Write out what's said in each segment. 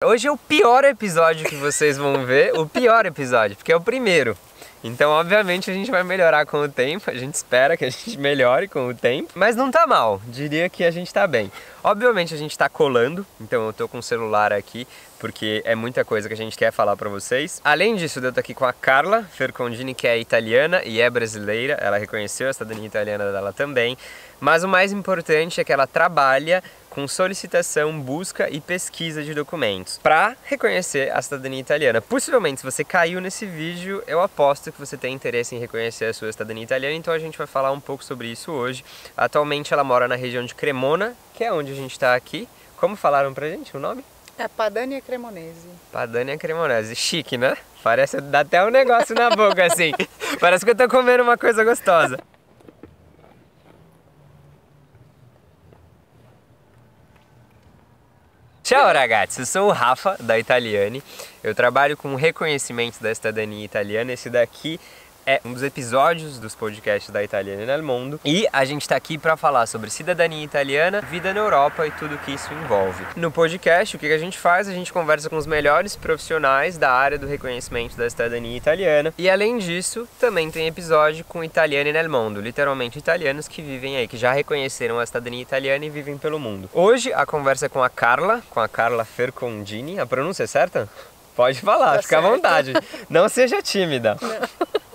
Hoje é o pior episódio que vocês vão ver, o pior episódio, porque é o primeiro. Então, obviamente, a gente vai melhorar com o tempo, a gente espera que a gente melhore com o tempo, mas não tá mal, diria que a gente tá bem. Obviamente a gente tá colando, então eu tô com o celular aqui, porque é muita coisa que a gente quer falar pra vocês. Além disso, eu tô aqui com a Carla Fercondini, que é italiana e é brasileira, ela reconheceu a cidadania italiana dela também, mas o mais importante é que ela trabalha com solicitação, busca e pesquisa de documentos para reconhecer a cidadania italiana. Possivelmente, se você caiu nesse vídeo, eu aposto que você tem interesse em reconhecer a sua cidadania italiana, então a gente vai falar um pouco sobre isso hoje. Atualmente ela mora na região de Cremona, que é onde a gente está aqui. Como falaram pra gente o nome? É Padania Cremonese. Padania Cremonese. Chique, né? Parece, dá até um negócio na boca assim. Parece que eu tô comendo uma coisa gostosa. Ciao ragazzi, eu sou o Rafa da Italiani, eu trabalho com reconhecimento da cidadania italiana. Esse daqui é um dos episódios dos podcasts da Italiani nel Mondo e a gente está aqui para falar sobre cidadania italiana, vida na Europa e tudo que isso envolve. No podcast, o que a gente faz? A gente conversa com os melhores profissionais da área do reconhecimento da cidadania italiana e, além disso, também tem episódio com Italiani nel Mondo, literalmente italianos que vivem aí, que já reconheceram a cidadania italiana e vivem pelo mundo. Hoje a conversa é com a Carla Fercondini. A pronúncia é certa? Pode falar, fica à vontade. Não seja tímida. Não.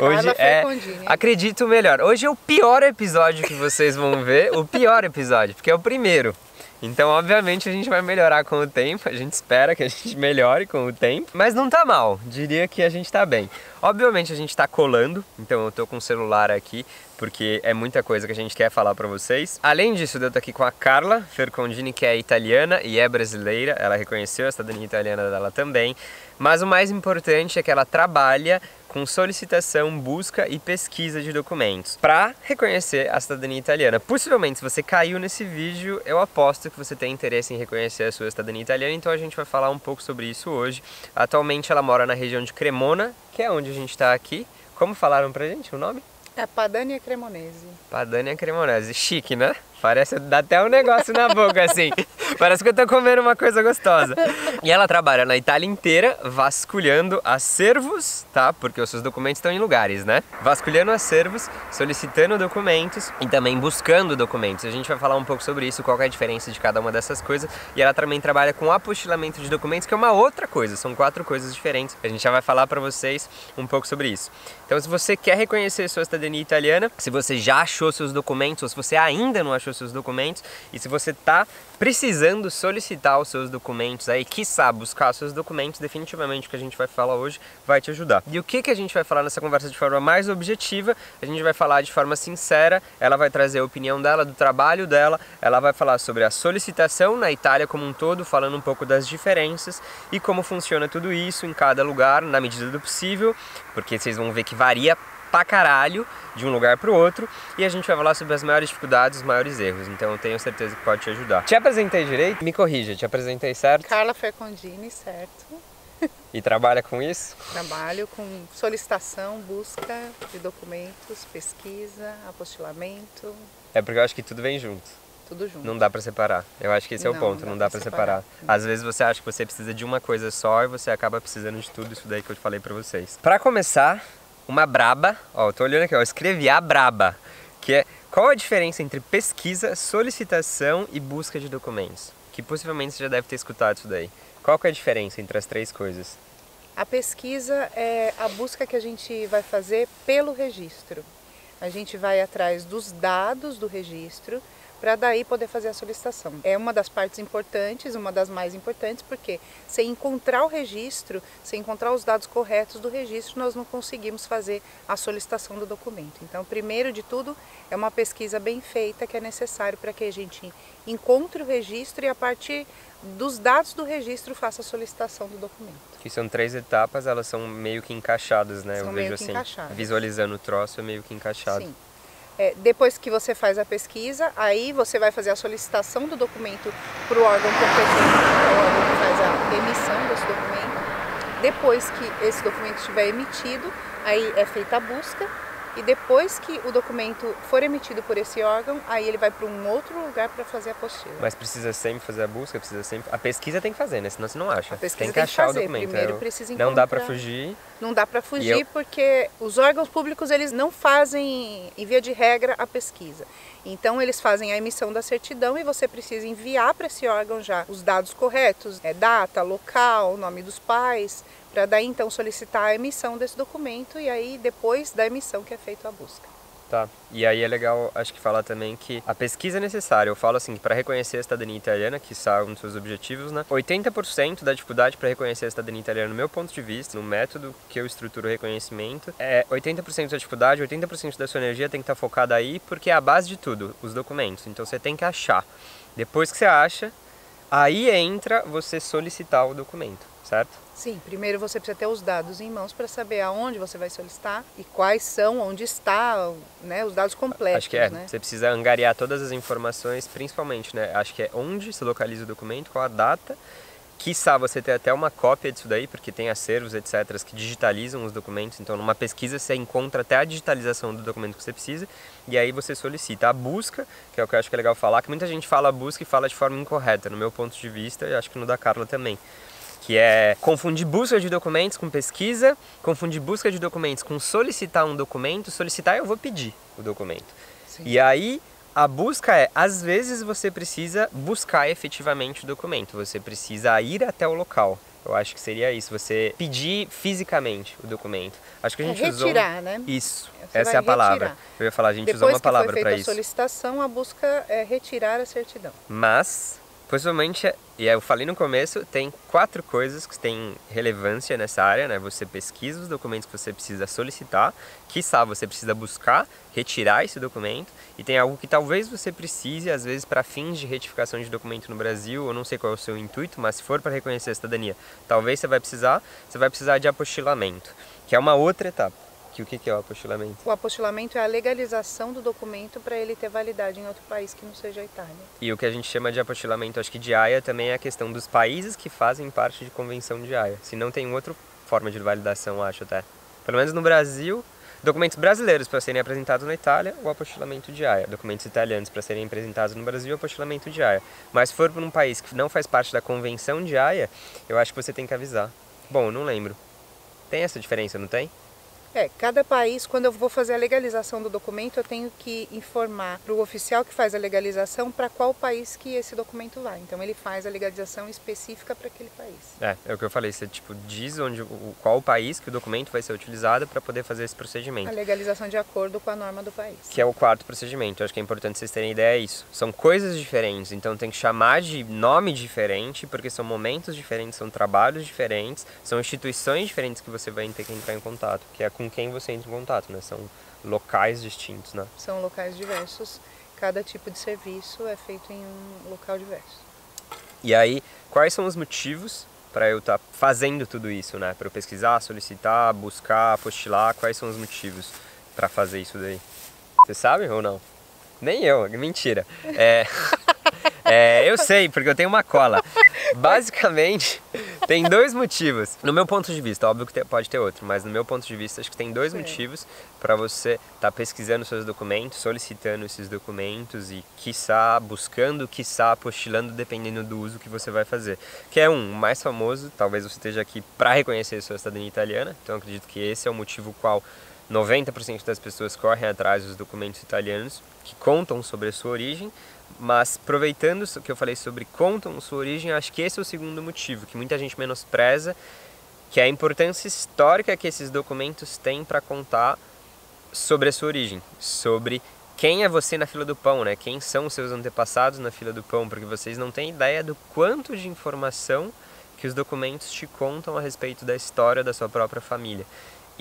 Hoje é, acredito melhor, hoje é o pior episódio que vocês vão ver, o pior episódio, porque é o primeiro. Então, obviamente, a gente vai melhorar com o tempo, a gente espera que a gente melhore com o tempo, mas não tá mal, diria que a gente tá bem. Obviamente a gente tá colando, então eu tô com o celular aqui, porque é muita coisa que a gente quer falar pra vocês. Além disso, eu tô aqui com a Carla Fercondini, que é italiana e é brasileira, ela reconheceu a cidadania italiana dela também, mas o mais importante é que ela trabalha com solicitação, busca e pesquisa de documentos para reconhecer a cidadania italiana. Possivelmente, se você caiu nesse vídeo, eu aposto que você tem interesse em reconhecer a sua cidadania italiana, então a gente vai falar um pouco sobre isso hoje. Atualmente ela mora na região de Cremona, que é onde a gente está aqui. Como falaram pra gente o nome? É Padania Cremonese. Padania Cremonese. Chique, né? Parece, dá até um negócio na boca assim. Parece que eu tô comendo uma coisa gostosa. E ela trabalha na Itália inteira vasculhando acervos, tá? Porque os seus documentos estão em lugares, né? Vasculhando acervos, solicitando documentos e também buscando documentos. A gente vai falar um pouco sobre isso, qual é a diferença de cada uma dessas coisas. E ela também trabalha com apostilamento de documentos, que é uma outra coisa. São 4 coisas diferentes. A gente já vai falar pra vocês um pouco sobre isso. Então, se você quer reconhecer sua cidadania italiana, se você já achou seus documentos, ou se você ainda não achou seus documentos, e se você tá precisando solicitar os seus documentos aí, quiçá buscar os seus documentos, definitivamente o que a gente vai falar hoje vai te ajudar. E o que a gente vai falar nessa conversa de forma mais objetiva? A gente vai falar de forma sincera, ela vai trazer a opinião dela, do trabalho dela, ela vai falar sobre a solicitação na Itália como um todo, falando um pouco das diferenças e como funciona tudo isso em cada lugar, na medida do possível, porque vocês vão ver que varia pra caralho de um lugar pro outro, e a gente vai falar sobre as maiores dificuldades, os maiores erros, então eu tenho certeza que pode te ajudar. Te apresentei direito? Me corrija, te apresentei certo? Carla Fercondini, certo. E trabalha com isso? Trabalho com solicitação, busca de documentos, pesquisa, apostilamento. É porque eu acho que tudo vem junto. Tudo junto. Não dá pra separar. Eu acho que esse é o ponto, não dá pra separar. Às vezes você acha que você precisa de uma coisa só e você acaba precisando de tudo isso daí que eu falei pra vocês. Pra começar, uma braba, ó, eu tô olhando aqui, ó, eu escrevi a braba, que é qual a diferença entre pesquisa, solicitação e busca de documentos? Que possivelmente você já deve ter escutado isso daí. Qual que é a diferença entre as 3 coisas? A pesquisa é a busca que a gente vai fazer pelo registro. A gente vai atrás dos dados do registro para daí poder fazer a solicitação. É uma das partes importantes, uma das mais importantes, porque sem encontrar o registro, sem encontrar os dados corretos do registro, nós não conseguimos fazer a solicitação do documento. Então, primeiro de tudo, é uma pesquisa bem feita que é necessário para que a gente encontre o registro e a partir dos dados do registro faça a solicitação do documento. Que são 3 etapas, elas são meio que encaixadas, né? São eu vejo meio que assim, encaixadas. Visualizando o troço é meio que encaixado. Sim. Depois que você faz a pesquisa, aí você vai fazer a solicitação do documento para o órgão competente, o órgão que faz a emissão desse documento. Depois que esse documento estiver emitido, aí é feita a busca e depois que o documento for emitido por esse órgão, aí ele vai para um outro lugar para fazer a apostila. Mas precisa sempre fazer a busca, precisa sempre... A pesquisa tem que fazer, né? Senão você não acha. A pesquisa tem que achar fazer. o documento. Primeiro precisa encontrar. Não dá para fugir. Não dá para fugir porque os órgãos públicos eles não fazem, em via de regra, a pesquisa. Então eles fazem a emissão da certidão e você precisa enviar para esse órgão já os dados corretos, data, local, nome dos pais, para daí então solicitar a emissão desse documento e aí depois da emissão que é feita a busca. Tá. E aí é legal, acho que falar também que a pesquisa é necessária. Eu falo assim, para reconhecer a cidadania italiana, que são um dos seus objetivos, né? 80% da dificuldade para reconhecer a cidadania italiana, no meu ponto de vista, no método que eu estruturo o reconhecimento, 80% da dificuldade, 80% da sua energia tem que estar focada aí, porque é a base de tudo, os documentos. Então você tem que achar. Depois que você acha, aí entra você solicitar o documento, certo? Sim, primeiro você precisa ter os dados em mãos para saber aonde você vai solicitar e quais são, onde está, né, os dados completos. Acho que é, né? Você precisa angariar todas as informações, principalmente, né? Acho que é onde se localiza o documento, qual a data, quiçá você ter até uma cópia disso daí, porque tem acervos, etc., que digitalizam os documentos, então numa pesquisa você encontra até a digitalização do documento que você precisa, e aí você solicita a busca, que é o que eu acho que é legal falar, que muita gente fala busca e fala de forma incorreta, no meu ponto de vista, e acho que no da Carla também. Que é confundir busca de documentos com pesquisa, confundir busca de documentos com solicitar um documento. Solicitar eu vou pedir o documento. Sim. E aí a busca às vezes você precisa buscar efetivamente o documento, você precisa ir até o local. Eu acho que seria isso, você pedir fisicamente o documento. Acho que a gente retirar, né? Isso, Você essa é a palavra. Retirar. Eu ia falar, a gente Depois usou uma palavra para para isso. isso. Depois que foi feita a solicitação, a busca é retirar a certidão. Mas, possivelmente, e eu falei no começo, tem 4 coisas que têm relevância nessa área, né? Você pesquisa os documentos que você precisa solicitar, quiçá você precisa buscar, retirar esse documento, e tem algo que talvez você precise, às vezes, para fins de retificação de documento no Brasil, eu não sei qual é o seu intuito, mas se for para reconhecer a cidadania, talvez você vai precisar de apostilamento, que é uma outra etapa. O que é o apostilamento? O apostilamento é a legalização do documento para ele ter validade em outro país que não seja a Itália. E o que a gente chama de apostilamento, acho que de Haia, também é a questão dos países que fazem parte de convenção de Haia. Se não tem outra forma de validação, acho até. Pelo menos no Brasil, documentos brasileiros para serem apresentados na Itália, o apostilamento de Haia. Documentos italianos para serem apresentados no Brasil, o apostilamento de Haia. Mas se for para um país que não faz parte da convenção de Haia, eu acho que você tem que avisar. Bom, eu não lembro. Tem essa diferença, não tem? Cada país, quando eu vou fazer a legalização do documento, eu tenho que informar para o oficial que faz a legalização para qual país que esse documento vai. Então ele faz a legalização específica para aquele país. É o que eu falei, você diz qual o país que o documento vai ser utilizado para poder fazer esse procedimento. A legalização de acordo com a norma do país. Que é o 4º procedimento, eu acho que é importante vocês terem ideia, é isso. São coisas diferentes, então tem que chamar de nome diferente, porque são momentos diferentes, são trabalhos diferentes, são instituições diferentes que você vai ter que entrar em contato, que é com quem você entra em contato, né? São locais distintos, né? São locais diversos, cada tipo de serviço é feito em um local diverso. E aí, quais são os motivos para eu estar fazendo tudo isso, né? Para eu pesquisar, solicitar, buscar, apostilar, quais são os motivos para fazer isso daí? Você sabe ou não? Nem eu, mentira. Eu sei, porque eu tenho uma cola. Basicamente, tem 2 motivos. No meu ponto de vista, óbvio que pode ter outro, mas no meu ponto de vista, acho que tem 2 motivos para você estar pesquisando seus documentos, solicitando esses documentos e, quiçá, buscando, quiçá, apostilando, dependendo do uso que você vai fazer. Que é o mais famoso, talvez você esteja aqui para reconhecer sua cidadania italiana, então eu acredito que esse é o motivo qual 90% das pessoas correm atrás dos documentos italianos que contam sobre a sua origem, mas aproveitando o que eu falei sobre contam sua origem, acho que esse é o segundo motivo, que muita gente menospreza, que é a importância histórica que esses documentos têm para contar sobre a sua origem, sobre quem é você na fila do pão, né? Quem são os seus antepassados na fila do pão, porque vocês não têm ideia do quanto de informação que os documentos te contam a respeito da história da sua própria família.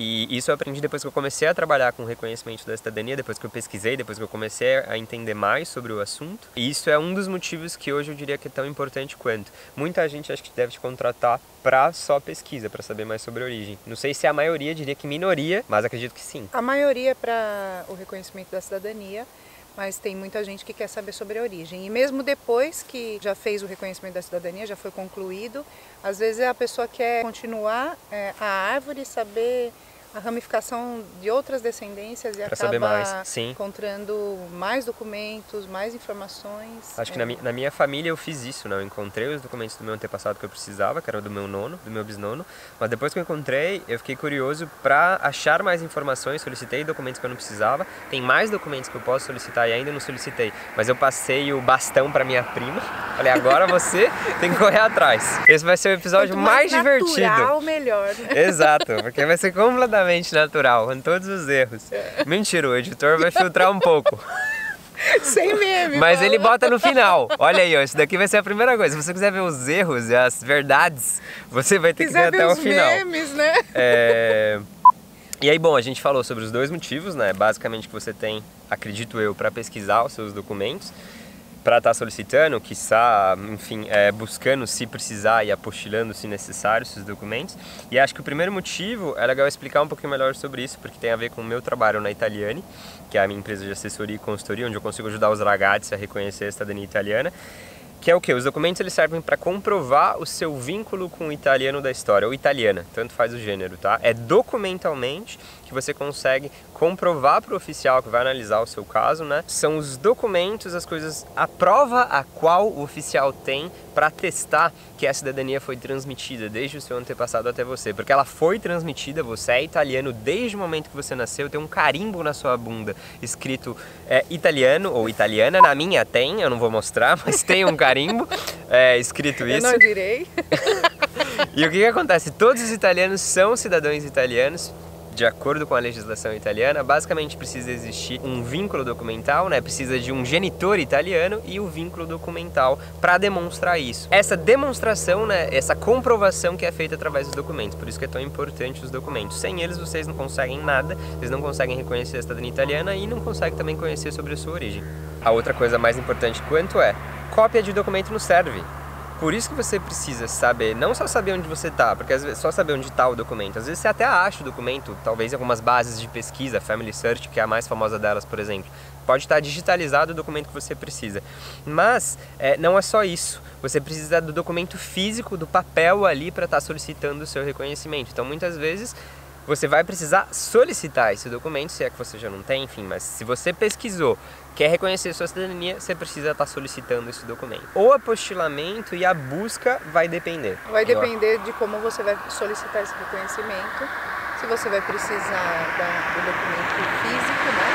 E isso eu aprendi depois que eu comecei a trabalhar com o reconhecimento da cidadania, depois que eu pesquisei, depois que eu comecei a entender mais sobre o assunto. E isso é um dos motivos que hoje eu diria que é tão importante quanto. Muita gente acha que deve te contratar para só pesquisa, para saber mais sobre a origem. Não sei se é a maioria, diria que minoria, mas acredito que sim. A maioria é para o reconhecimento da cidadania, mas tem muita gente que quer saber sobre a origem. E mesmo depois que já fez o reconhecimento da cidadania, já foi concluído, às vezes a pessoa quer continuar a árvore e saber a ramificação de outras descendências e Pra saber acaba mais, sim. encontrando mais documentos, mais informações. Acho que na minha família eu fiz isso, né? Eu encontrei os documentos do meu antepassado que eu precisava, que era do meu nono, do meu bisnono, mas depois que eu encontrei, eu fiquei curioso para achar mais informações, solicitei documentos que eu não precisava, tem mais documentos que eu posso solicitar e ainda não solicitei, mas eu passei o bastão para minha prima, falei, agora você tem que correr atrás. Esse vai ser o episódio mais divertido. Natural, melhor. Exato, porque vai ser completamente natural, com todos os erros. Mentira, o editor vai filtrar um pouco. Sem meme. Mas ele bota no final. Olha aí, ó, isso daqui vai ser a primeira coisa. Se você quiser ver os erros e as verdades, você vai ter que ver até o final. Memes, né? E aí, bom, a gente falou sobre os dois motivos, né? Basicamente que você tem, acredito eu, para pesquisar os seus documentos, para estar solicitando, quiçá, enfim, buscando se precisar e apostilando se necessário esses documentos. E acho que o primeiro motivo é legal explicar um pouquinho melhor sobre isso, porque tem a ver com o meu trabalho na Italiane, que é a minha empresa de assessoria e consultoria, onde eu consigo ajudar os ragazzi a reconhecer a cidadania italiana. Que é o quê? Os documentos eles servem para comprovar o seu vínculo com o italiano da história, ou italiana, tanto faz o gênero, tá? É documentalmente que você consegue comprovar para o oficial que vai analisar o seu caso, né? São os documentos, as coisas, a prova a qual o oficial tem para atestar que a cidadania foi transmitida desde o seu antepassado até você, porque ela foi transmitida, você é italiano desde o momento que você nasceu, tem um carimbo na sua bunda escrito italiano ou italiana, na minha tem, eu não vou mostrar, mas tem um carimbo escrito isso. Eu não direi. E o que acontece? Todos os italianos são cidadãos italianos, de acordo com a legislação italiana. Basicamente precisa existir um vínculo documental, né? Precisa de um genitor italiano e o vínculo documental para demonstrar isso. Essa demonstração, né? Essa comprovação que é feita através dos documentos. Por isso que é tão importante os documentos. Sem eles vocês não conseguem nada, vocês não conseguem reconhecer a cidadania italiana e não conseguem também conhecer sobre a sua origem. A outra coisa mais importante quanto é, cópia de documento não serve. Por isso que você precisa saber, não só saber onde você está, porque às vezes só saber onde está o documento, às vezes você até acha o documento, talvez em algumas bases de pesquisa, Family Search, que é a mais famosa delas, por exemplo, pode estar digitalizado o documento que você precisa. Mas não é só isso, você precisa do documento físico, do papel ali para estar solicitando o seu reconhecimento. Então muitas vezes você vai precisar solicitar esse documento, se é que você já não tem, enfim, mas se você pesquisou, quer reconhecer sua cidadania, você precisa estar solicitando esse documento. O apostilamento e a busca vai depender. Vai depender de como você vai solicitar esse reconhecimento, se você vai precisar do documento físico, né?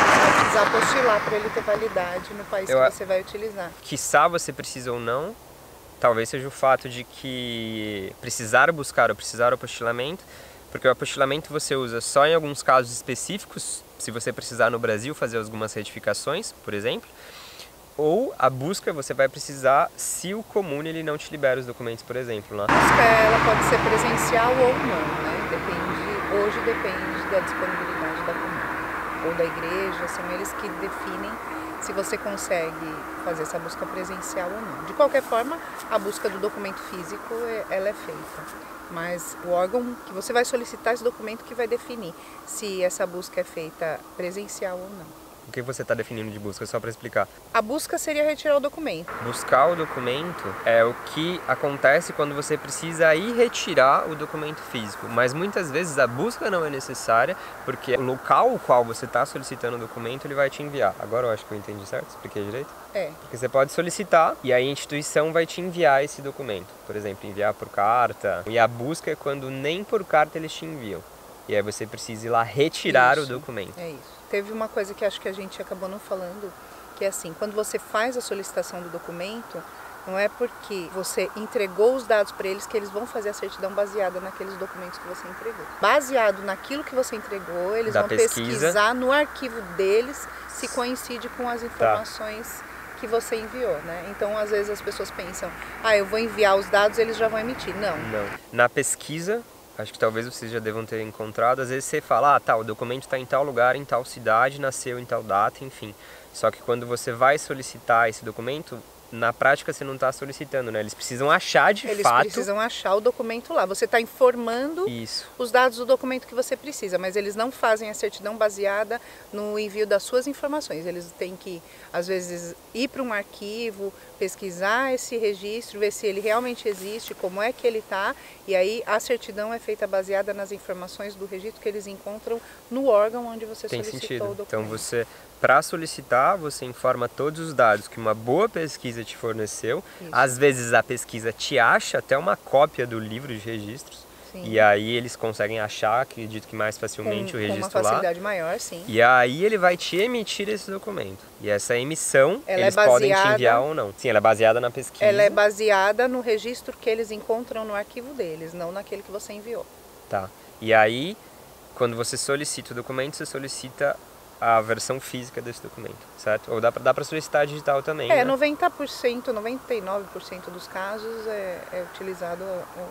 Você vai precisar apostilar para ele ter validade no país que você vai utilizar. Quiçá você precisa ou não, talvez seja o fato de que precisar buscar ou precisar do apostilamento, porque o apostilamento você usa só em alguns casos específicos, se você precisar no Brasil fazer algumas retificações, por exemplo, ou a busca você vai precisar se o comune ele não te libera os documentos, por exemplo. Lá. A busca ela pode ser presencial ou não, né? Hoje depende da disponibilidade da comune ou da igreja, são eles que definem se você consegue fazer essa busca presencial ou não. De qualquer forma, a busca do documento físico ela é feita. Mas o órgão que você vai solicitar esse documento que vai definir se essa busca é feita presencial ou não. O que você está definindo de busca, só para explicar? A busca seria retirar o documento. Buscar o documento é o que acontece quando você precisa ir retirar o documento físico. Mas muitas vezes a busca não é necessária, porque o local ao qual você está solicitando o documento, ele vai te enviar. Agora eu acho que eu entendi certo? Expliquei direito? Porque você pode solicitar e aí a instituição vai te enviar esse documento. Por exemplo, enviar por carta. E a busca é quando nem por carta eles te enviam. E aí você precisa ir lá retirar o documento. É isso. Teve uma coisa que acho que a gente acabou não falando, que é assim, quando você faz a solicitação do documento, não é porque você entregou os dados para eles que eles vão fazer a certidão baseada naqueles documentos que você entregou. Baseado naquilo que você entregou, eles vão pesquisar no arquivo deles se coincide com as informações que você enviou, né? Então, às vezes as pessoas pensam, eu vou enviar os dados, eles já vão emitir. Não. Na pesquisa, acho que talvez vocês já devam ter encontrado, às vezes você fala, o documento está em tal lugar, em tal cidade, nasceu em tal data, enfim. Só que quando você vai solicitar esse documento, na prática você não está solicitando, né? Eles precisam achar de fato. Eles precisam achar o documento lá. Você está informando os dados do documento que você precisa, mas eles não fazem a certidão baseada no envio das suas informações. Eles têm que, às vezes, ir para um arquivo, pesquisar esse registro, ver se ele realmente existe, como é que ele está, e aí a certidão é feita baseada nas informações do registro que eles encontram no órgão onde você solicitou o documento. Então você, para solicitar, você informa todos os dados que uma boa pesquisa te forneceu. Isso. Às vezes a pesquisa te acha até uma cópia do livro de registros. Sim. E aí eles conseguem achar, acredito que mais facilmente, o registro lá. Com uma facilidade maior, sim. E aí ele vai te emitir esse documento. E essa emissão, eles podem te enviar ou não. Sim, ela é baseada na pesquisa. Ela é baseada no registro que eles encontram no arquivo deles, não naquele que você enviou. Tá. E aí, quando você solicita o documento, você solicita a versão física desse documento, certo? Ou dá para solicitar digital também, né? 90%, 99% dos casos é utilizado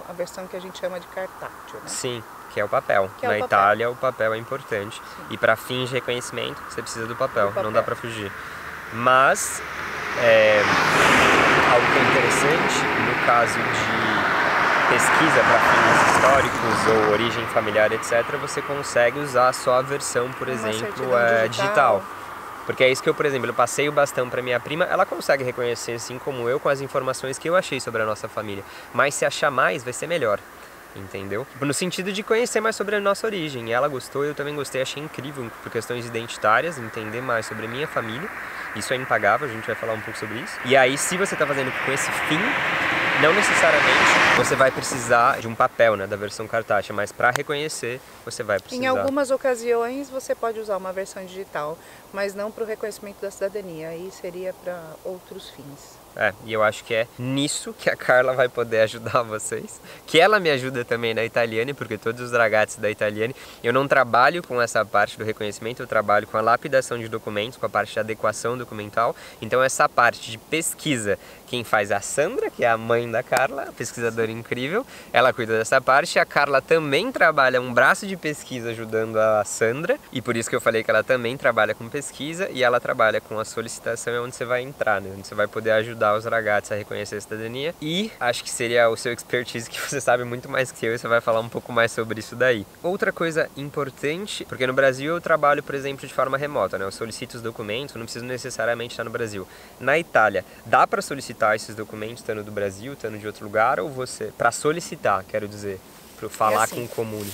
a versão que a gente chama de cartátil, né? Sim, que é o papel. Na Itália, o papel é importante. Sim. E para fins de reconhecimento, você precisa do papel. Não dá para fugir. Mas, algo que é interessante, no caso de pesquisa para fins históricos ou origem familiar, etc., você consegue usar só a versão, por exemplo, digital. Porque é isso que eu, por exemplo, eu passei o bastão para minha prima, ela consegue reconhecer, assim como eu, com as informações que eu achei sobre a nossa família. Mas se achar mais, vai ser melhor. Entendeu? No sentido de conhecer mais sobre a nossa origem. E ela gostou, eu também gostei, achei incrível por questões identitárias, entender mais sobre a minha família. Isso é impagável, a gente vai falar um pouco sobre isso. E aí, se você está fazendo com esse fim, não necessariamente você vai precisar de um papel, né, da versão cartátil, mas para reconhecer você vai precisar. Em algumas ocasiões você pode usar uma versão digital, mas não para o reconhecimento da cidadania, aí seria para outros fins. E eu acho que é nisso que a Carla vai poder ajudar vocês. Que ela me ajuda também na Italiane, porque todos os ragazzi da Italiane, eu não trabalho com essa parte do reconhecimento, eu trabalho com a lapidação de documentos, com a parte de adequação documental. Então essa parte de pesquisa, quem faz é a Sandra, que é a mãe da Carla, pesquisadora incrível, ela cuida dessa parte. A Carla também trabalha um braço de pesquisa ajudando a Sandra, e por isso que eu falei que ela também trabalha com pesquisa, e ela trabalha com a solicitação, é onde você vai entrar, né? Onde você vai poder ajudar os ragazzi a reconhecer a cidadania. E acho que seria o seu expertise, que você sabe muito mais que eu, e você vai falar um pouco mais sobre isso daí. Outra coisa importante, porque no Brasil eu trabalho, por exemplo, de forma remota, né? Eu solicito os documentos, não preciso necessariamente estar no Brasil. Na Itália, dá para solicitar esses documentos estando do Brasil, estando de outro lugar, ou você, para solicitar, quero dizer, para falar com o comune?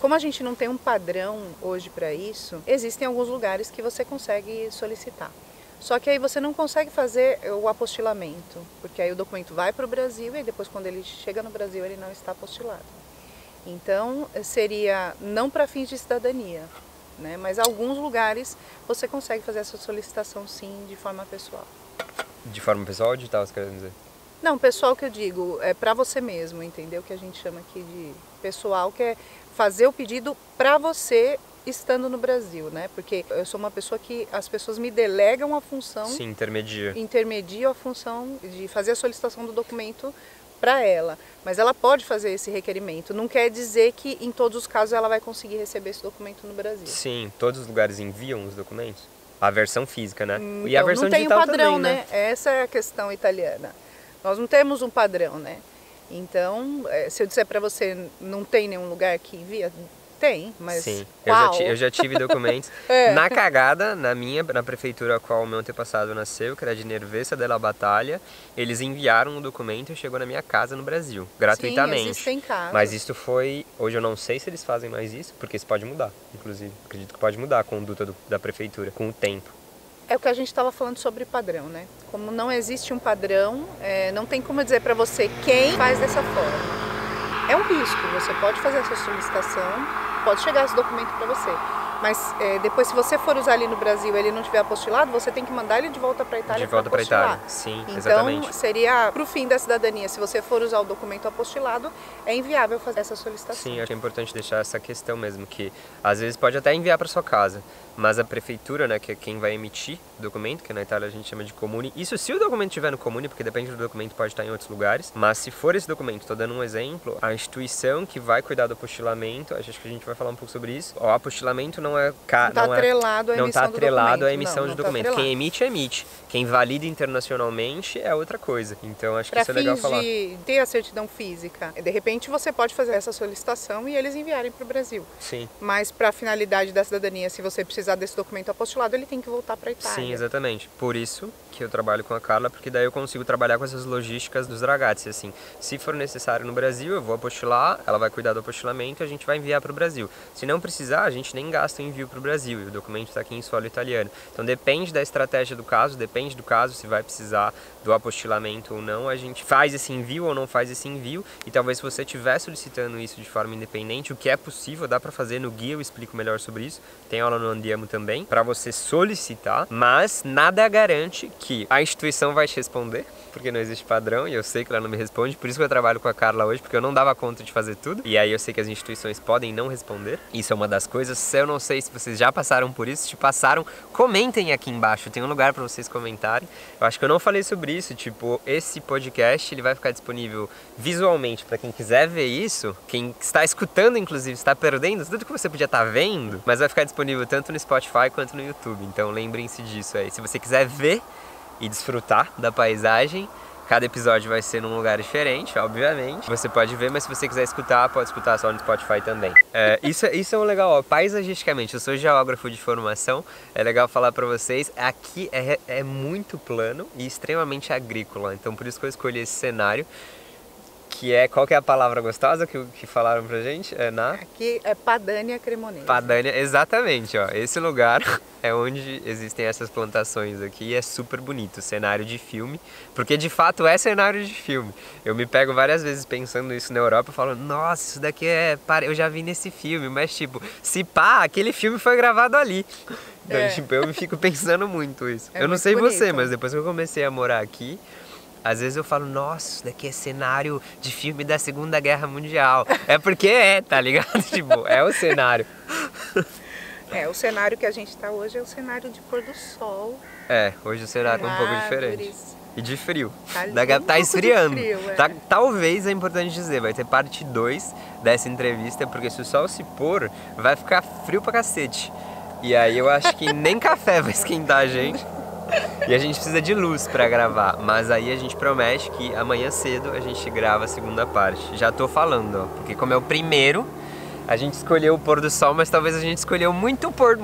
Como a gente não tem um padrão hoje para isso, existem alguns lugares que você consegue solicitar. Só que aí você não consegue fazer o apostilamento, porque aí o documento vai para o Brasil e depois quando ele chega no Brasil ele não está apostilado. Então seria não para fins de cidadania, né? Mas alguns lugares você consegue fazer essa solicitação sim de forma pessoal. De forma pessoal ou digital, você quer dizer? Não, pessoal que eu digo, é para você mesmo, entendeu? Que a gente chama aqui de pessoal, que é fazer o pedido para você estando no Brasil, né? Porque eu sou uma pessoa que as pessoas me delegam a função... Sim, intermedia. Intermedio a função de fazer a solicitação do documento para ela. Mas ela pode fazer esse requerimento. Não quer dizer que em todos os casos ela vai conseguir receber esse documento no Brasil. Sim, todos os lugares enviam os documentos? A versão física, né? Então, e a versão não tem digital um padrão, também, né? Essa é a questão italiana. Nós não temos um padrão, né? Então, se eu disser para você, não tem nenhum lugar que envia... Tem, mas sim, qual? Eu já tive documentos na cagada, na prefeitura a qual o meu antepassado nasceu, que era de Nervesa della Battaglia, eles enviaram um documento e chegou na minha casa no Brasil, gratuitamente. Sim, existem casos. Mas isso foi, hoje eu não sei se eles fazem mais isso, porque isso pode mudar, inclusive. Acredito que pode mudar a conduta da prefeitura com o tempo. É o que a gente estava falando sobre padrão, né? Como não existe um padrão, não tem como dizer para você quem faz dessa forma. É um risco, você pode fazer essa solicitação, pode chegar esse documento para você, mas depois se você for usar ali no Brasil e ele não tiver apostilado, você tem que mandar ele de volta para a Itália para apostilar. De volta para a Itália, sim, então, exatamente. Então seria para o fim da cidadania, se você for usar o documento apostilado, é inviável fazer essa solicitação. Sim, acho que é importante deixar essa questão mesmo, que às vezes pode até enviar para sua casa, mas a prefeitura, né, que é quem vai emitir o documento, que na Itália a gente chama de comune, isso se o documento estiver no comune, porque depende do documento, pode estar em outros lugares, mas se for esse documento, estou dando um exemplo, a instituição que vai cuidar do apostilamento, acho que a gente vai falar um pouco sobre isso, o apostilamento não não é atrelado à não emissão tá do atrelado documento. à emissão Não, de não tá documento. atrelado. Quem emite, emite. Quem valida internacionalmente é outra coisa. Então acho que Para isso é legal fins falar. de ter a certidão física, de repente você pode fazer essa solicitação e eles enviarem para o Brasil. Sim. Mas para a finalidade da cidadania, se você precisar desse documento apostilado, ele tem que voltar para a Itália. Sim, exatamente. Por isso que eu trabalho com a Carla, porque daí eu consigo trabalhar com essas logísticas dos ragazzi, assim. Se for necessário no Brasil, eu vou apostilar, ela vai cuidar do apostilamento e a gente vai enviar para o Brasil. Se não precisar, a gente nem gasta o envio para o Brasil e o documento está aqui em solo italiano. Então depende da estratégia do caso, depende do caso, se vai precisar do apostilamento ou não, a gente faz esse envio ou não faz esse envio, e talvez se você estiver solicitando isso de forma independente, o que é possível, dá para fazer no guia, eu explico melhor sobre isso, tem aula no Andiamo também, para você solicitar, mas nada garante que a instituição vai te responder, porque não existe padrão, e eu sei que ela não me responde, por isso que eu trabalho com a Carla hoje, porque eu não dava conta de fazer tudo, e aí eu sei que as instituições podem não responder, isso é uma das coisas. Se eu não sei se vocês já passaram por isso, se passaram, comentem aqui embaixo, tem um lugar para vocês comentarem. Eu acho que eu não falei sobre isso, tipo, esse podcast, ele vai ficar disponível visualmente para quem quiser ver isso, quem está escutando, inclusive, está perdendo tudo que você podia estar vendo, mas vai ficar disponível tanto no Spotify quanto no YouTube, então lembrem-se disso aí. Se você quiser ver e desfrutar da paisagem, cada episódio vai ser num lugar diferente, obviamente. Você pode ver, mas se você quiser escutar, pode escutar só no Spotify também. Isso é um legal, ó, paisagisticamente, eu sou geógrafo de formação, é legal falar pra vocês, aqui é muito plano e extremamente agrícola, então por isso que eu escolhi esse cenário, qual que é a palavra gostosa que falaram pra gente? Aqui é Padania Cremonese. Padania, exatamente, ó. Esse lugar é onde existem essas plantações aqui e é super bonito, cenário de filme, porque de fato é cenário de filme. Eu me pego várias vezes pensando isso na Europa e falo, nossa, isso daqui eu já vi nesse filme, mas tipo, se pá, aquele filme foi gravado ali. Então, tipo, eu fico pensando muito isso. Eu não sei bonito. você, mas depois que eu comecei a morar aqui, às vezes eu falo, nossa, isso daqui é cenário de filme da Segunda Guerra Mundial. É porque tá ligado? Tipo, é o cenário. O cenário que a gente tá hoje é o cenário de pôr do sol. Hoje o cenário é um pouco diferente. E de frio. Tá Esfriando. frio, Talvez, é importante dizer, vai ter parte 2 dessa entrevista, porque se o sol se pôr, vai ficar frio pra cacete. E aí eu acho que nem café vai esquentar a gente. E a gente precisa de luz pra gravar, mas aí a gente promete que amanhã cedo a gente grava a segunda parte. Já tô falando, ó, porque como é o primeiro, a gente escolheu o pôr do sol, mas talvez a gente escolheu muito pôr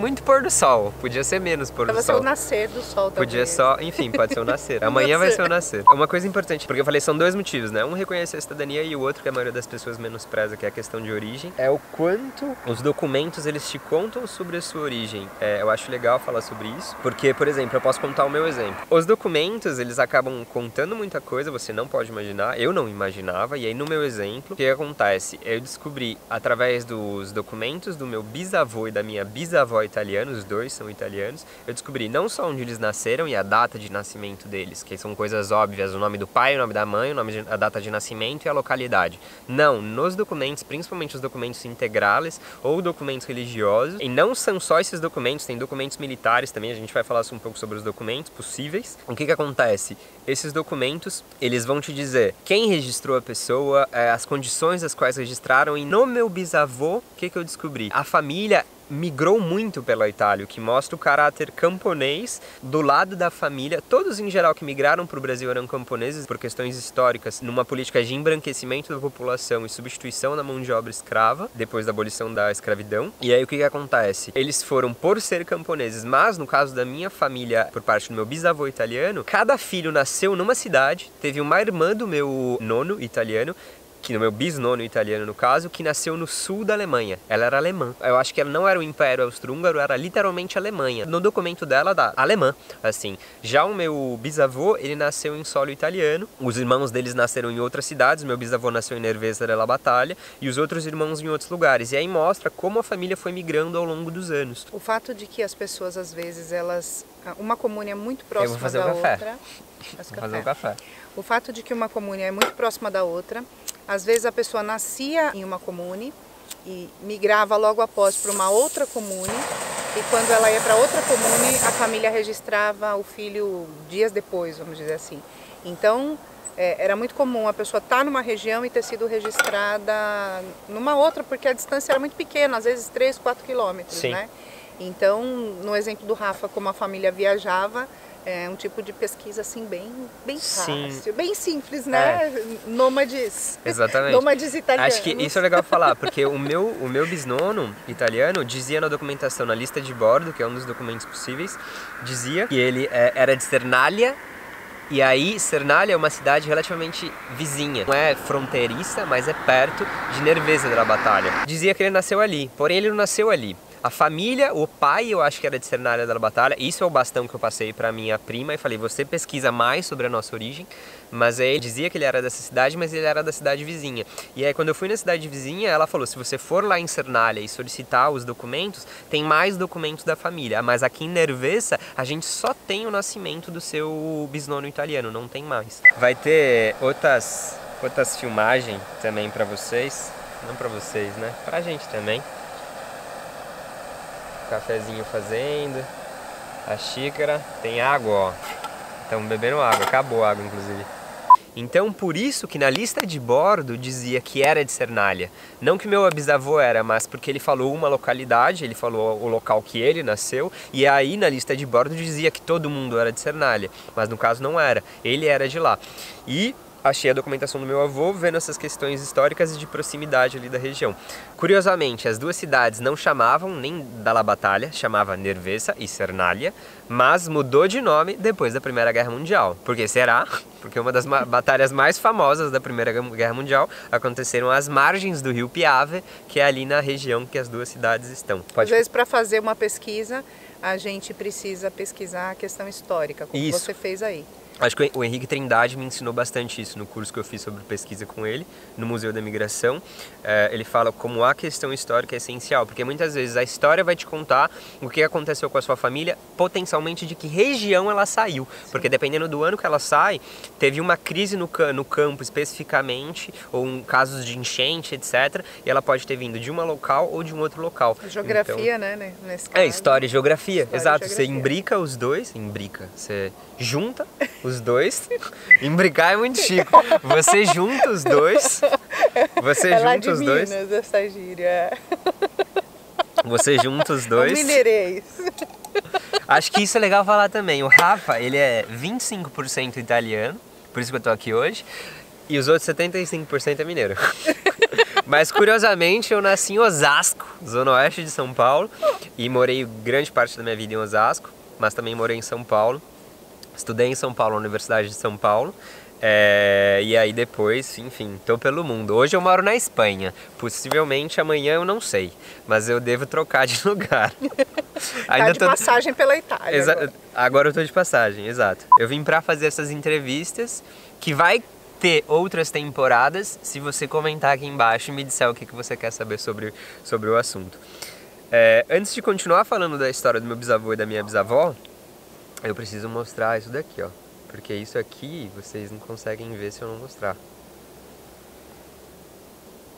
do sol. Podia ser menos pôr do sol. Pode ser o nascer do sol também. Podia só, enfim, pode ser o nascer. Amanhã vai ser o nascer. Uma coisa importante, porque eu falei, são dois motivos, né? Um, reconhecer a cidadania, e o outro, que a maioria das pessoas menospreza, que é a questão de origem, é o quanto os documentos, eles te contam sobre a sua origem. Eu acho legal falar sobre isso, porque, por exemplo, eu posso contar o meu exemplo. Os documentos, eles acabam contando muita coisa, você não pode imaginar, eu não imaginava, e aí no meu exemplo, o que acontece? Eu descobri, através dos documentos do meu bisavô e da minha bisavó italianos, os dois são italianos, eu descobri não só onde eles nasceram e a data de nascimento deles, que são coisas óbvias, o nome do pai, o nome da mãe, a data de nascimento e a localidade. Não, nos documentos, principalmente os documentos integrales ou documentos religiosos, e não são só esses documentos, tem documentos militares também, a gente vai falar um pouco sobre os documentos possíveis. O que acontece? Esses documentos, eles vão te dizer quem registrou a pessoa, as condições das quais registraram, e no meu bisavô, o que eu descobri? A família migrou muito pela Itália, o que mostra o caráter camponês do lado da família. Todos em geral que migraram para o Brasil eram camponeses por questões históricas, numa política de embranquecimento da população e substituição da mão de obra escrava, depois da abolição da escravidão. E aí o que acontece? Eles foram por ser camponeses, mas no caso da minha família, por parte do meu bisavô italiano, cada filho nasceu numa cidade, teve uma irmã do meu nono italiano, que no meu bisnono italiano no caso, que nasceu no sul da Alemanha. Ela era alemã. Eu acho que ela não era o Império Austro-Húngaro, era literalmente Alemanha. No documento dela, da alemã, assim. Já o meu bisavô, ele nasceu em solo italiano. Os irmãos deles nasceram em outras cidades. Meu bisavô nasceu em Nervesa della Battaglia e os outros irmãos em outros lugares. E aí mostra como a família foi migrando ao longo dos anos. O fato de que as pessoas, às vezes, uma comune é muito próxima da outra. Vou fazer um café. O fato de que uma comune é muito próxima da outra, às vezes a pessoa nascia em uma comune e migrava logo após para uma outra comune, e quando ela ia para outra comune, a família registrava o filho dias depois, vamos dizer assim. Então, era muito comum a pessoa estar numa região e ter sido registrada numa outra, porque a distância era muito pequena, às vezes 3, 4 quilômetros, né? Então, no exemplo do Rafa, como a família viajava, é um tipo de pesquisa assim bem fácil, bem simples, né? Nômades. Exatamente. Nômades italianos. Acho que isso é legal falar, porque o meu bisnono italiano dizia na documentação, na lista de bordo, que é um dos documentos possíveis, dizia que ele era de Sernalia. E aí, Sernalia é uma cidade relativamente vizinha. Não é fronteiriça, mas é perto de Nervesa della Battaglia. Dizia que ele nasceu ali, porém ele não nasceu ali. A família, o pai, eu acho que era de Sernalia della Battaglia. Isso é o bastão que eu passei para minha prima e falei, você pesquisa mais sobre a nossa origem. Mas aí ele dizia que ele era dessa cidade, mas ele era da cidade vizinha. E aí quando eu fui na cidade vizinha, ela falou, se você for lá em Sernalia e solicitar os documentos, tem mais documentos da família. Mas aqui em Nervesa, a gente só tem o nascimento do seu bisnono italiano, não tem mais. Vai ter outras filmagens também para vocês. Não para vocês, né? Pra gente também. Cafezinho fazendo, a xícara, tem água, ó. Estamos bebendo água, acabou a água inclusive. Então por isso que na lista de bordo dizia que era de Sernalia. Não que meu bisavô era, mas porque ele falou uma localidade, ele falou o local que ele nasceu. E aí na lista de bordo dizia que todo mundo era de Sernalia, mas no caso não era, ele era de lá. E achei a documentação do meu avô vendo essas questões históricas e de proximidade ali da região. Curiosamente, as duas cidades não chamavam nem Dalla Battaglia, chamava Nervesa e Sernalia, mas mudou de nome depois da Primeira Guerra Mundial. Por que será? Porque uma das batalhas mais famosas da Primeira Guerra Mundial aconteceram às margens do rio Piave, que é ali na região que as duas cidades estão. Às vezes, para fazer uma pesquisa, a gente precisa pesquisar a questão histórica, como você fez aí. Acho que o Henrique Trindade me ensinou bastante isso no curso que eu fiz sobre pesquisa com ele, no Museu da Imigração. Ele fala como a questão histórica é essencial, porque muitas vezes a história vai te contar o que aconteceu com a sua família, potencialmente de que região ela saiu. Sim. Porque dependendo do ano que ela sai, teve uma crise no campo especificamente, ou casos de enchente, etc. E ela pode ter vindo de uma local ou de um outro local. Geografia, então, né? Nesse caso. História e geografia. História Exato, e geografia. Você imbrica os dois, você junta os dois. Imbricar é muito chique. Você junta os dois. Você junta os dois. Minas, essa gíria. Você junta os dois. Mineirês. Acho que isso é legal falar também. O Rafa, ele é 25% italiano, por isso que eu tô aqui hoje, e os outros 75% é mineiro. Mas curiosamente eu nasci em Osasco, zona oeste de São Paulo, e morei grande parte da minha vida em Osasco, mas também morei em São Paulo. Estudei em São Paulo, na Universidade de São Paulo, e aí depois, enfim, tô pelo mundo. Hoje eu moro na Espanha, possivelmente amanhã eu não sei, mas eu devo trocar de lugar. Ainda tô de passagem pela Itália. Agora eu tô de passagem, exato. Eu vim pra fazer essas entrevistas, que vai ter outras temporadas, se você comentar aqui embaixo e me disser o que você quer saber sobre o assunto. Antes de continuar falando da história do meu bisavô e da minha bisavó, eu preciso mostrar isso daqui, ó. Porque isso aqui vocês não conseguem ver se eu não mostrar.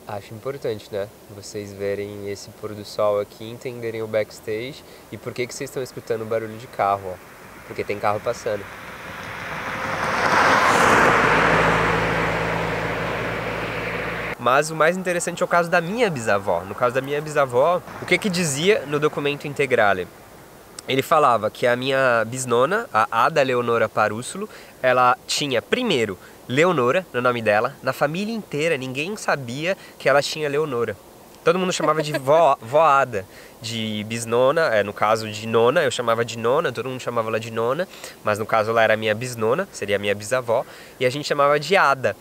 Acho importante, né? Vocês verem esse pôr do sol aqui, entenderem o backstage e por que vocês estão escutando barulho de carro, ó. Porque tem carro passando. Mas o mais interessante é o caso da minha bisavó. No caso da minha bisavó, o que dizia no documento integrale? Ele falava que a minha bisnona, a Ada Leonora Parussolo, ela tinha, primeiro, Leonora no nome dela. Na família inteira, ninguém sabia que ela tinha Leonora. Todo mundo chamava de vó Ada, de bisnona, no caso de nona, eu chamava de nona, todo mundo chamava ela de nona, mas no caso ela era minha bisnona, seria a minha bisavó, e a gente chamava de Ada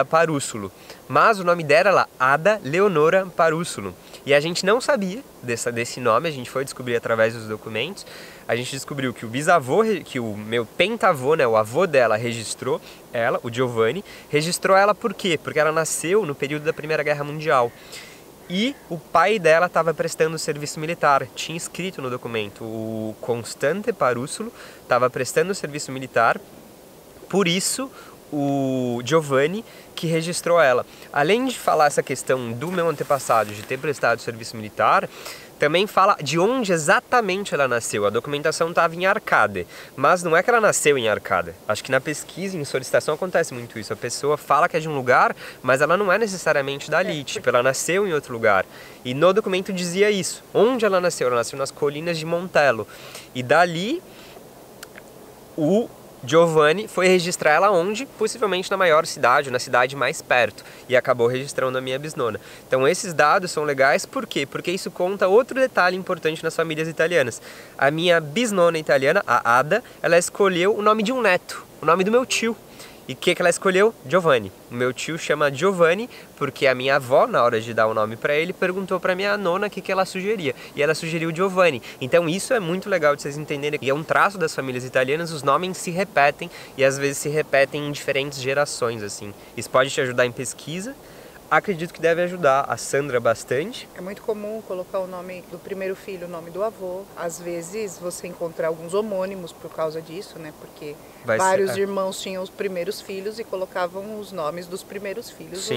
Parussolo. Mas o nome dela era Ada Leonora Parussolo. E a gente não sabia desse nome, a gente foi descobrir através dos documentos. A gente descobriu que o bisavô, que o meu pentavô, né, o avô dela registrou ela, o Giovanni, registrou ela por quê? Porque ela nasceu no período da Primeira Guerra Mundial. E o pai dela estava prestando serviço militar, tinha escrito no documento, o Constante Parussolo estava prestando serviço militar, por isso o Giovanni que registrou ela. Além de falar essa questão do meu antepassado de ter prestado serviço militar, também fala de onde exatamente ela nasceu. A documentação estava em Arcade, mas não é que ela nasceu em Arcade. Acho que na pesquisa, em solicitação, acontece muito isso. A pessoa fala que é de um lugar, mas ela não é necessariamente dali. Tipo, ela nasceu em outro lugar. E no documento dizia isso. Onde ela nasceu? Ela nasceu nas colinas de Montello. E dali, o Giovanni foi registrar ela onde? Possivelmente na maior cidade, na cidade mais perto, e acabou registrando a minha bisnona. Então esses dados são legais, por quê? Porque isso conta outro detalhe importante nas famílias italianas. A minha bisnona italiana, a Ada, ela escolheu o nome de um neto, o nome do meu tio. E o que ela escolheu? Giovanni. O meu tio chama Giovanni porque a minha avó, na hora de dar o nome para ele, perguntou para minha nona o que ela sugeria. E ela sugeriu Giovanni. Então isso é muito legal de vocês entenderem. E é um traço das famílias italianas, os nomes se repetem e às vezes se repetem em diferentes gerações, assim. Isso pode te ajudar em pesquisa. Acredito que deve ajudar a Sandra bastante. É muito comum colocar o nome do primeiro filho, o nome do avô. Às vezes você encontra alguns homônimos por causa disso, né? Porque vários irmãos tinham os primeiros filhos e colocavam os nomes dos primeiros filhos,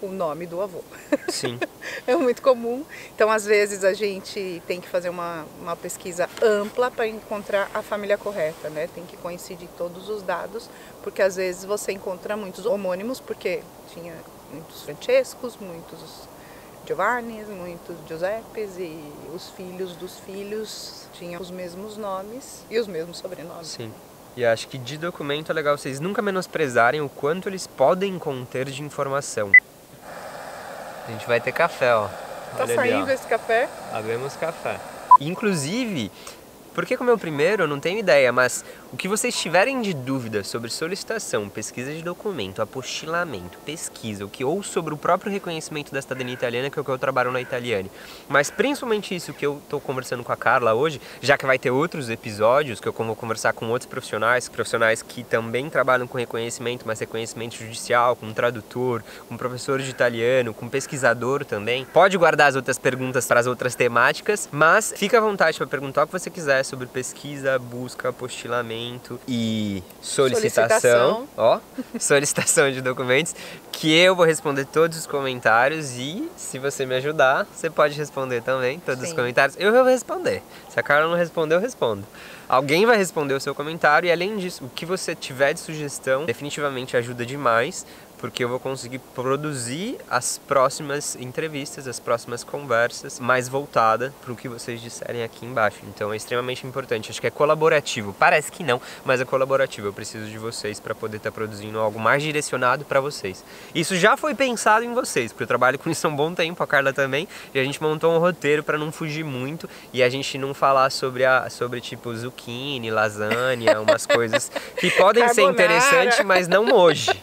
o nome do avô. Sim. É muito comum. Então, às vezes, a gente tem que fazer uma pesquisa ampla para encontrar a família correta, né? Tem que coincidir todos os dados, porque às vezes você encontra muitos homônimos, porque tinha muitos Francescos, muitos Giovannis, muitos Giuseppes, e os filhos dos filhos tinham os mesmos nomes e os mesmos sobrenomes. Sim. E acho que de documento é legal vocês nunca menosprezarem o quanto eles podem conter de informação. A gente vai ter café, ó. Tá saindo esse café? Abrimos café. Inclusive, porque como é o primeiro, eu não tenho ideia, mas o que vocês tiverem de dúvida sobre solicitação, pesquisa de documento, apostilamento, pesquisa, ou sobre o próprio reconhecimento da cidadania italiana, que é o que eu trabalho na Italiane, mas principalmente isso que eu estou conversando com a Carla hoje, já que vai ter outros episódios que eu vou conversar com outros profissionais que também trabalham com reconhecimento, mas reconhecimento judicial, com tradutor, com professor de italiano, com pesquisador também. Pode guardar as outras perguntas para as outras temáticas, mas fica à vontade para perguntar o que você quiser sobre pesquisa, busca, apostilamento e solicitação. Ó, solicitação de documentos, que eu vou responder todos os comentários e se você me ajudar, você pode responder também todos os comentários. Eu vou responder. Se a Carla não responder, eu respondo. Alguém vai responder o seu comentário e além disso, o que você tiver de sugestão definitivamente ajuda demais, porque eu vou conseguir produzir as próximas entrevistas, as próximas conversas mais voltada para o que vocês disserem aqui embaixo. Então é extremamente importante, acho que é colaborativo, parece que não, mas é colaborativo, eu preciso de vocês para poder estar produzindo algo mais direcionado para vocês. Isso já foi pensado em vocês, porque eu trabalho com isso há um bom tempo, a Carla também, e a gente montou um roteiro para não fugir muito e a gente não falar sobre tipo zucchini, lasanha, umas coisas que podem ser interessantes, mas não hoje.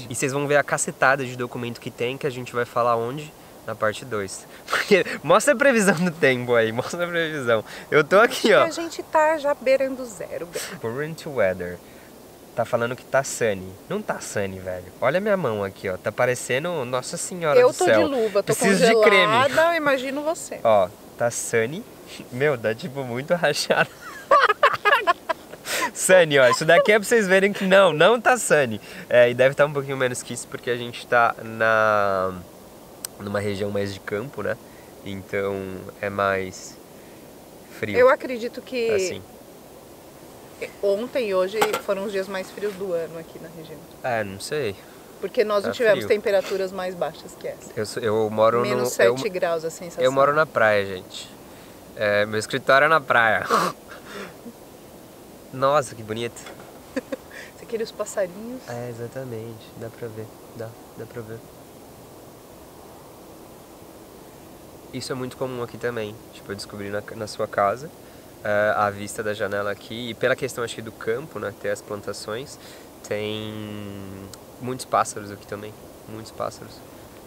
E vocês vão ver a cacetada de documento que tem, que a gente vai falar onde? Na parte 2. Porque mostra a previsão do tempo aí, mostra a previsão. Eu tô aqui, ó. A gente tá já beirando zero. Current weather. Tá falando que tá sunny. Não tá sunny, velho. Olha minha mão aqui, ó. Tá parecendo Nossa Senhora do Céu. Eu tô de luva, tô Preciso congelada, de creme. eu imagino você. Ó, tá sunny. Meu, dá tipo muito rachado. Sunny, ó, isso daqui é pra vocês verem que não tá sunny. E deve estar um pouquinho menos que isso porque a gente tá numa região mais de campo, né? Então é mais frio. Eu acredito que assim. Ontem e hoje foram os dias mais frios do ano aqui na região. Não sei. Porque nós não tivemos temperaturas mais baixas que essa. Eu moro menos 7 graus a sensação. Eu moro na praia, gente. Meu escritório é na praia. Nossa, que bonito. Você queria os passarinhos? Exatamente. Dá pra ver. Dá pra ver. Isso é muito comum aqui também. Tipo, eu descobri na sua casa a vista da janela aqui. E pela questão, acho que do campo, né? Ter as plantações. Tem muitos pássaros aqui também. Muitos pássaros.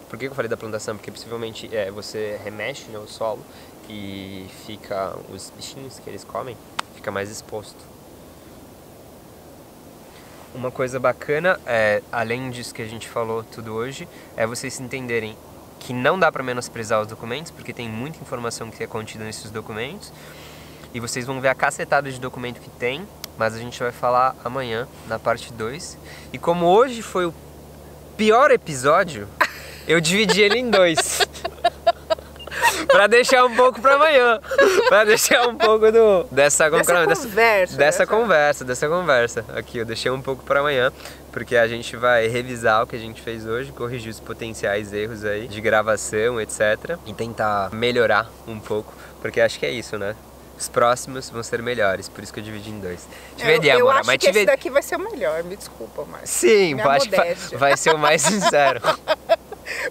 Por que eu falei da plantação? Porque possivelmente você remexe, né, o solo e fica os bichinhos que eles comem, fica mais exposto. Uma coisa bacana, além disso que a gente falou tudo hoje, é vocês entenderem que não dá para menosprezar os documentos, porque tem muita informação que é contida nesses documentos, e vocês vão ver a cacetada de documento que tem, mas a gente vai falar amanhã, na parte 2. E como hoje foi o pior episódio, eu dividi ele em 2. Pra deixar um pouco pra amanhã. Pra deixar um pouco dessa conversa. Aqui, eu deixei um pouco pra amanhã, porque a gente vai revisar o que a gente fez hoje, corrigir os potenciais erros aí de gravação, etc. E tentar melhorar um pouco, porque acho que é isso, né? Os próximos vão ser melhores, por isso que eu dividi em 2. Eu acho que esse daqui vai ser o melhor, me desculpa, mas... Sim, acho que vai ser o mais sincero.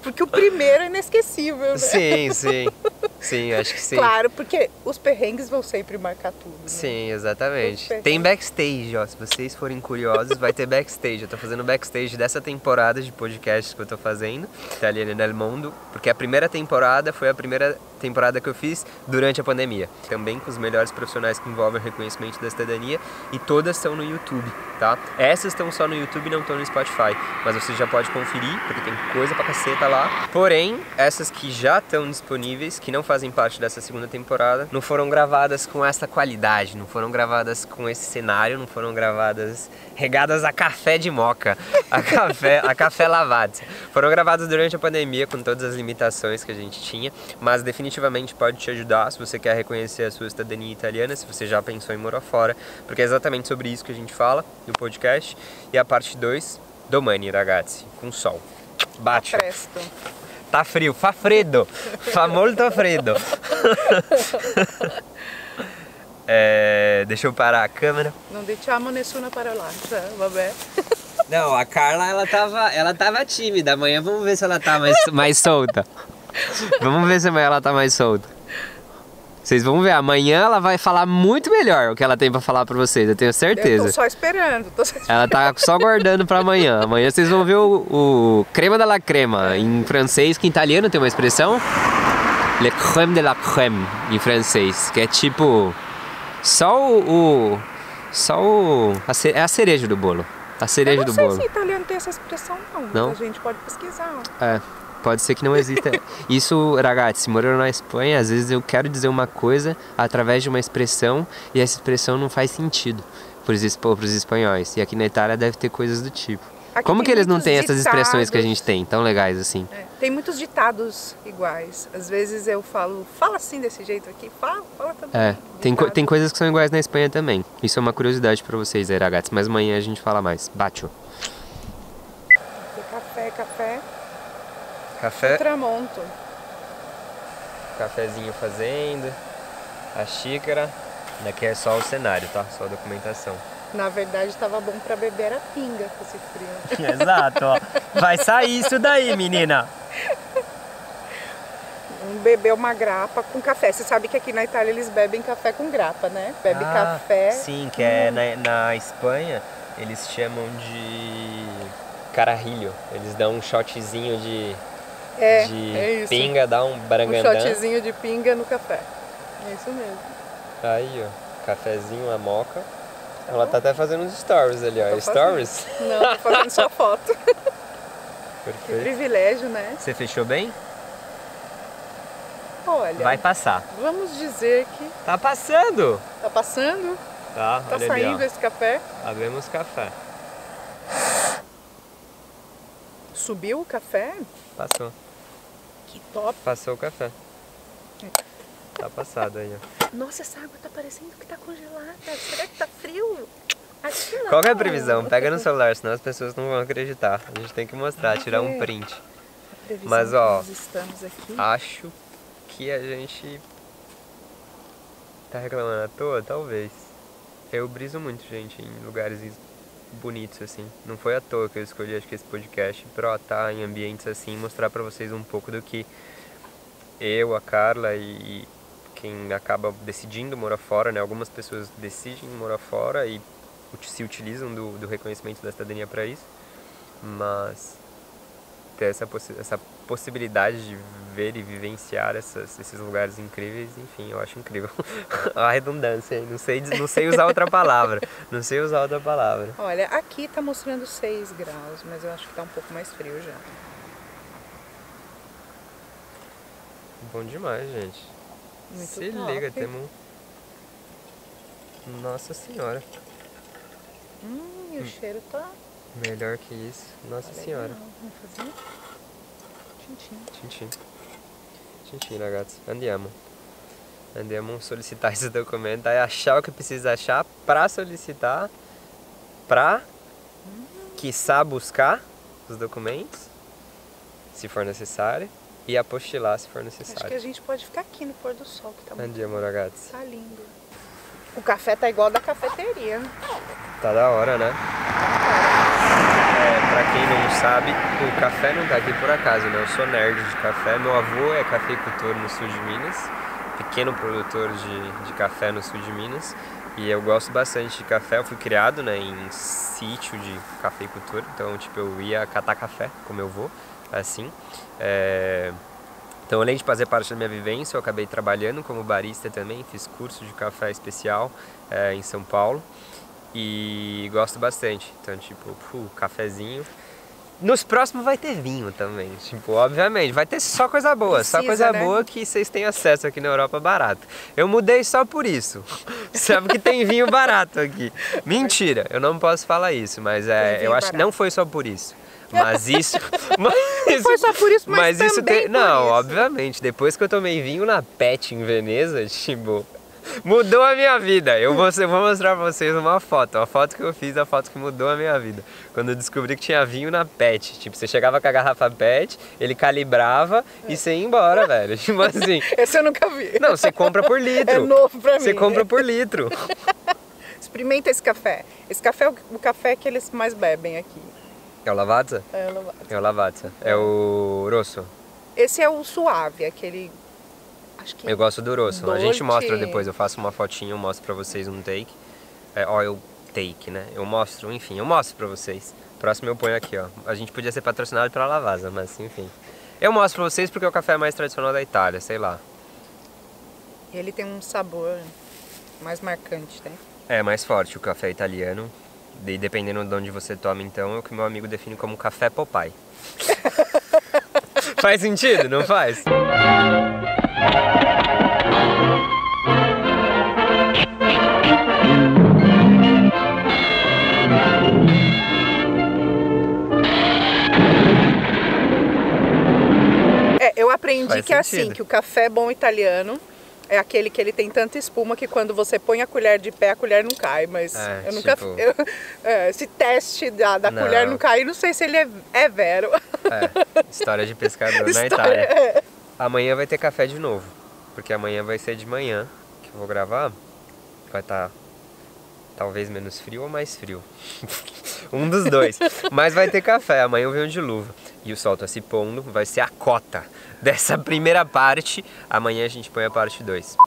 Porque o primeiro é inesquecível, né? Sim, acho que sim. Claro, porque os perrengues vão sempre marcar tudo, né? Sim, exatamente. Tem backstage, ó, se vocês forem curiosos, vai ter backstage. Eu tô fazendo backstage dessa temporada de podcasts que eu tô fazendo, Italiano nel Mondo, porque a primeira temporada foi a primeira temporada que eu fiz durante a pandemia. Também com os melhores profissionais que envolvem o reconhecimento da cidadania, e todas estão no YouTube, tá? Essas estão só no YouTube e não estão no Spotify, mas você já pode conferir, porque tem coisa pra caceta lá. Porém, essas que já estão disponíveis, que não fazem parte dessa segunda temporada, não foram gravadas com essa qualidade, não foram gravadas com esse cenário, não foram gravadas regadas a café de moca, a café lavado. Foram gravadas durante a pandemia com todas as limitações que a gente tinha, mas definitivamente pode te ajudar se você quer reconhecer a sua cidadania italiana, se você já pensou em morar fora, porque é exatamente sobre isso que a gente fala no podcast. E a parte 2, domani ragazzi, com sol. Bate. Presto. Tá frio, fa freddo, fa molto freddo. Deixa eu parar a câmera. Não diciamo nessuna parolaccia, vabbè. Não, a Carla, ela tava tímida. Amanhã vamos ver se ela tá mais solta. Vamos ver se amanhã ela tá mais solta. Vocês vão ver, amanhã ela vai falar muito melhor o que ela tem pra falar pra vocês, eu tenho certeza. Eu tô só esperando. Ela tá só guardando pra amanhã. Amanhã vocês vão ver o crema de la crema. Em francês, que em italiano tem uma expressão, le crème de la crème, em francês, que é tipo é a cereja do bolo. A cereja do bolo. Eu não sei se italiano tem essa expressão, não. A gente pode pesquisar. Pode ser que não exista. Isso, ragazzi, morando na Espanha, às vezes eu quero dizer uma coisa através de uma expressão e essa expressão não faz sentido para os espanhóis. E aqui na Itália deve ter coisas do tipo. Aqui como que eles não têm essas expressões que a ditados. gente tem, tão legais assim? Tem muitos ditados iguais. Às vezes eu falo, fala assim desse jeito aqui, fala também. Tem coisas que são iguais na Espanha também. Isso é uma curiosidade para vocês aí, ragazzi, mas amanhã a gente fala mais. Bacio. Café. Tramonto. Cafezinho fazendo. A xícara. Daqui é só o cenário, tá? Só a documentação. Na verdade, tava bom pra beber era pinga com esse frio. Exato, ó. Vai sair isso daí, menina. Beber uma grapa com café. Você sabe que aqui na Itália eles bebem café com grapa, né? Bebe café. Sim, que é na Espanha eles chamam de carajillo. Eles dão um shotzinho de pinga, dá um barangandã. Um shotzinho de pinga no café. É isso mesmo. Aí, ó, cafezinho, a moca. Ela tá até fazendo uns stories ali, ó. Stories? Não, tô fazendo só foto. Perfeito. Que privilégio, né? Você fechou bem? Olha. Vai passar. Vamos dizer que... Tá passando! Tá passando? Tá, olha saindo ali, esse café? Abrimos café. Subiu o café? Passou. Que top. Passou o café. Tá passado aí, ó. Nossa, essa água tá parecendo que tá congelada. Será que tá frio? Acho que não. Qual que é a previsão? Pega no celular, senão as pessoas não vão acreditar. A gente tem que mostrar, tirar um print. Mas ó, nós estamos aqui. Acho que a gente tá reclamando à toa, talvez. Eu briso muito, gente, em lugares bonitos assim. Não foi à toa que eu escolhi, acho que esse podcast pra estar em ambientes assim, mostrar pra vocês um pouco do que eu, a Carla e quem acaba decidindo morar fora, né? Algumas pessoas decidem morar fora e se utilizam do reconhecimento da cidadania para isso, mas ter essa possibilidade de ver e vivenciar esses lugares incríveis, enfim, eu acho incrível. A redundância aí, não sei usar outra palavra. Não sei usar outra palavra. Olha, aqui tá mostrando 6 graus, mas eu acho que tá um pouco mais frio já. Bom demais, gente. Muito Se top. liga, temos Nossa Senhora. E o cheiro tá... Melhor que isso. Nossa Senhora. Vamos fazer? Tchim-tchim. Tchim-tchim. Argentina, ragazzi. Andiamo a solicitar esse documento, aí achar o que precisa achar para solicitar, para, quiçá, buscar os documentos, se for necessário, e apostilar se for necessário. Acho que a gente pode ficar aqui no pôr do sol, que tá muito Andiamo, ragazzi. Tá lindo. O café tá igual da cafeteria. Tá da hora, né? Pra quem não sabe, o café não tá aqui por acaso, né? Eu sou nerd de café, meu avô é cafeicultor no sul de Minas, pequeno produtor de café no sul de Minas, e eu gosto bastante de café. Eu fui criado, né, em sítio de cafeicultor, então tipo, eu ia catar café com meu avô, assim. Então, além de fazer parte da minha vivência, eu acabei trabalhando como barista também, fiz curso de café especial em São Paulo e gosto bastante. Então, tipo, cafezinho. Nos próximos vai ter vinho também, tipo, obviamente, vai ter só coisa boa, Precisa, só coisa né? boa que vocês têm acesso aqui na Europa barato. Eu mudei só por isso, sabe que tem vinho barato aqui. Mentira, eu não posso falar isso, mas eu acho que não foi só por isso. Mas isso. Não foi só por isso, mas também isso por não, isso. obviamente. Depois que eu tomei vinho na Pet em Veneza, tipo, mudou a minha vida. Eu vou mostrar pra vocês uma foto que eu fiz, a foto que mudou a minha vida. Quando eu descobri que tinha vinho na Pet. Tipo, você chegava com a garrafa Pet, ele calibrava e você ia embora, velho. Tipo assim. Esse eu nunca vi. Não, você compra por litro. É novo pra mim. Você compra por litro. Experimenta esse café. Esse café é o café que eles mais bebem aqui. É o Lavazza? É o Lavazza. É o Lavazza. É o Rosso. Esse é o suave, aquele... Acho que Eu gosto do Rosso. A gente Dolce. mostra depois, eu faço uma fotinha, eu mostro pra vocês um take. Oil take, né? Eu mostro pra vocês. Próximo eu ponho aqui, ó. A gente podia ser patrocinado pela Lavazza, mas enfim. Eu mostro pra vocês porque é o café mais tradicional da Itália, sei lá. ele tem um sabor mais marcante, né? É mais forte o café italiano. E dependendo de onde você toma, então, é o que meu amigo define como café Popeye. Faz sentido, não faz? Eu aprendi Faz que é sentido. assim, que o café bom italiano é aquele que ele tem tanta espuma que quando você põe a colher de pé, a colher não cai. Mas eu nunca... tipo- esse teste da Não. colher não cair, não sei se ele é vero. História de pescador na Itália. Amanhã vai ter café de novo, porque amanhã vai ser de manhã que eu vou gravar. Vai estar talvez menos frio ou mais frio. Um dos dois. Mas vai ter café, amanhã eu venho de luva. E o sol tá se pondo, vai ser a cota dessa primeira parte. Amanhã a gente põe a parte 2.